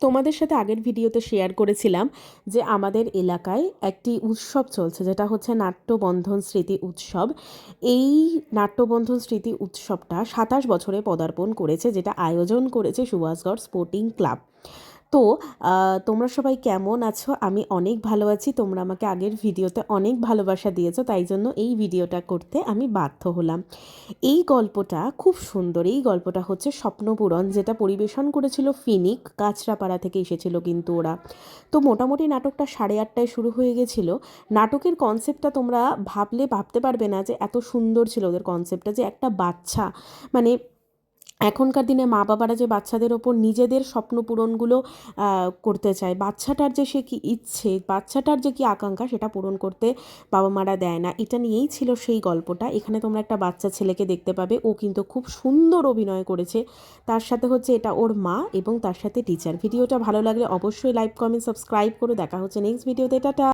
তোমাদের সাথে আগের ভিডিওতে শেয়ার করেছিলাম যে আমাদের এলাকায় একটি উৎসব চলছে, যেটা হচ্ছে নাট্যবন্ধন স্মৃতি উৎসব। এই নাট্যবন্ধন স্মৃতি উৎসবটা 27 বছরে পদার্পণ করেছে, যেটা আয়োজন করেছে সুভাষগড় স্পোর্টিং ক্লাব। তো তোমরা সবাই কেমন আছো? আমি অনেক ভালো আছি। তোমরা আমাকে আগের ভিডিওতে অনেক ভালোবাসা দিয়েছো, তাই জন্য এই ভিডিওটা করতে আমি বাধ্য হলাম। এই গল্পটা খুব সুন্দর। এই গল্পটা হচ্ছে স্বপ্নপূরণ, যেটা পরিবেশন করেছিল ফিনিক, কাঁচরাপাড়া থেকে এসেছিল কিন্তু ওরা। তো মোটামুটি নাটকটা 8:30টায় শুরু হয়ে গেছিলো। নাটকের কনসেপ্টটা তোমরা ভাবতে পারবে না যে এত সুন্দর ছিল ওদের কনসেপ্টটা, যে একটা বাচ্চা, মানে এখনকার দিনে মা বাবারা যে বাচ্চাদের ওপর নিজেদের স্বপ্ন পূরণগুলো করতে চায়, বাচ্চাটার যে সে কী ইচ্ছে, বাচ্চাটার যে কী আকাঙ্ক্ষা, সেটা পূরণ করতে বাবা মারা দেয় না। এটা নিয়েই ছিল সেই গল্পটা। এখানে তোমরা একটা বাচ্চা ছেলেকে দেখতে পাবে, ও কিন্তু খুব সুন্দর অভিনয় করেছে। তার সাথে হচ্ছে এটা ওর মা এবং তার সাথে টিচার। ভিডিওটা ভালো লাগলে অবশ্যই লাইক কমেন্ট সাবস্ক্রাইব করো। দেখা হচ্ছে নেক্সট ভিডিওতে। টাটা।